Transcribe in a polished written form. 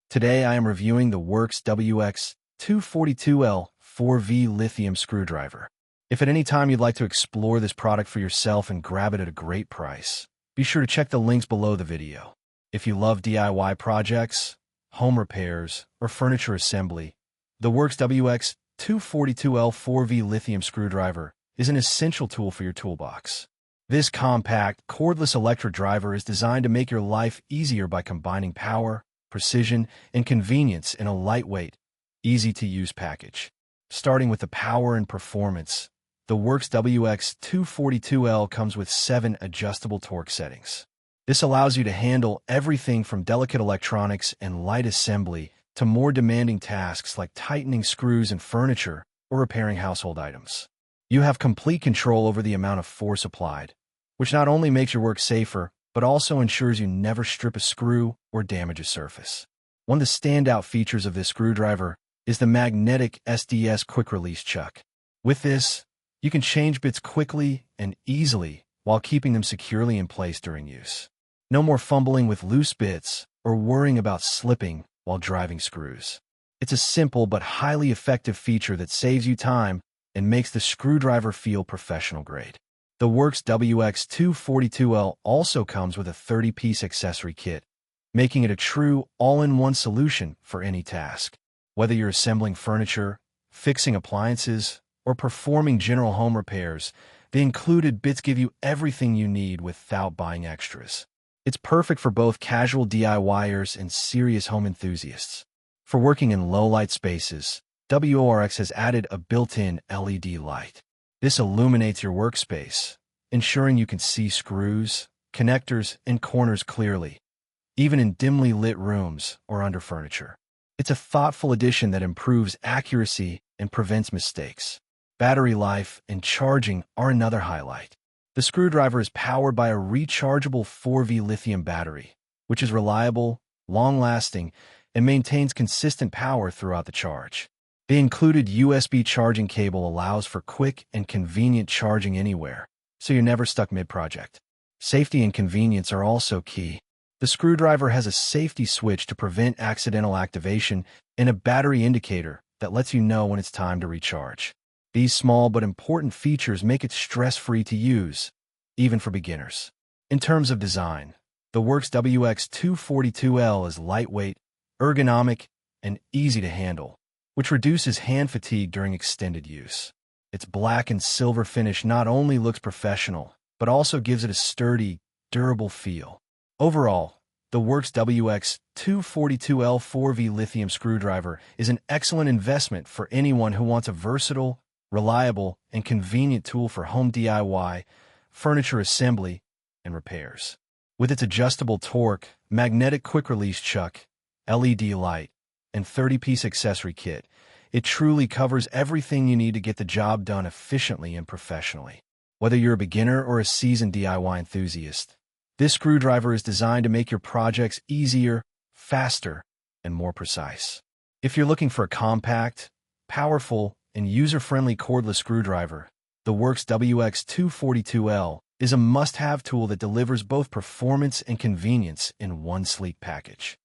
Today I am reviewing the WORX WX242L 4V Lithium Screwdriver. If at any time you'd like to explore this product for yourself and grab it at a great price, be sure to check the links below the video. If you love DIY projects, home repairs, or furniture assembly, the WORX WX242L 4V Lithium Screwdriver is an essential tool for your toolbox. This compact, cordless electric driver is designed to make your life easier by combining power, precision, and convenience in a lightweight, easy-to-use package. Starting with the power and performance, the WORX WX242L comes with 7 adjustable torque settings. This allows you to handle everything from delicate electronics and light assembly to more demanding tasks like tightening screws in furniture or repairing household items. You have complete control over the amount of force applied, which not only makes your work safer, but also ensures you never strip a screw or damage a surface. One of the standout features of this screwdriver is the magnetic SDS quick-release chuck. With this, you can change bits quickly and easily while keeping them securely in place during use. No more fumbling with loose bits or worrying about slipping while driving screws. It's a simple but highly effective feature that saves you time and makes the screwdriver feel professional grade. The WORX WX242L also comes with a 30-piece accessory kit, making it a true all-in-one solution for any task. Whether you're assembling furniture, fixing appliances, or performing general home repairs, the included bits give you everything you need without buying extras. It's perfect for both casual DIYers and serious home enthusiasts. For working in low-light spaces, WORX has added a built-in LED light. This illuminates your workspace, ensuring you can see screws, connectors, and corners clearly, even in dimly lit rooms or under furniture. It's a thoughtful addition that improves accuracy and prevents mistakes. Battery life and charging are another highlight. The screwdriver is powered by a rechargeable 4V lithium battery, which is reliable, long-lasting, and maintains consistent power throughout the charge. The included USB charging cable allows for quick and convenient charging anywhere, so you're never stuck mid-project. Safety and convenience are also key. The screwdriver has a safety switch to prevent accidental activation and a battery indicator that lets you know when it's time to recharge. These small but important features make it stress-free to use, even for beginners. In terms of design, the WORX WX242L is lightweight, ergonomic, and easy to handle, which reduces hand fatigue during extended use. Its black and silver finish not only looks professional, but also gives it a sturdy, durable feel. Overall, the WORX WX242L 4V lithium screwdriver is an excellent investment for anyone who wants a versatile, reliable, and convenient tool for home DIY, furniture assembly, and repairs. With its adjustable torque, magnetic quick-release chuck, LED light, and 30-piece accessory kit, it truly covers everything you need to get the job done efficiently and professionally. Whether you're a beginner or a seasoned DIY enthusiast, this screwdriver is designed to make your projects easier, faster, and more precise. If you're looking for a compact, powerful, and user-friendly cordless screwdriver, the WORX WX242L is a must-have tool that delivers both performance and convenience in one sleek package.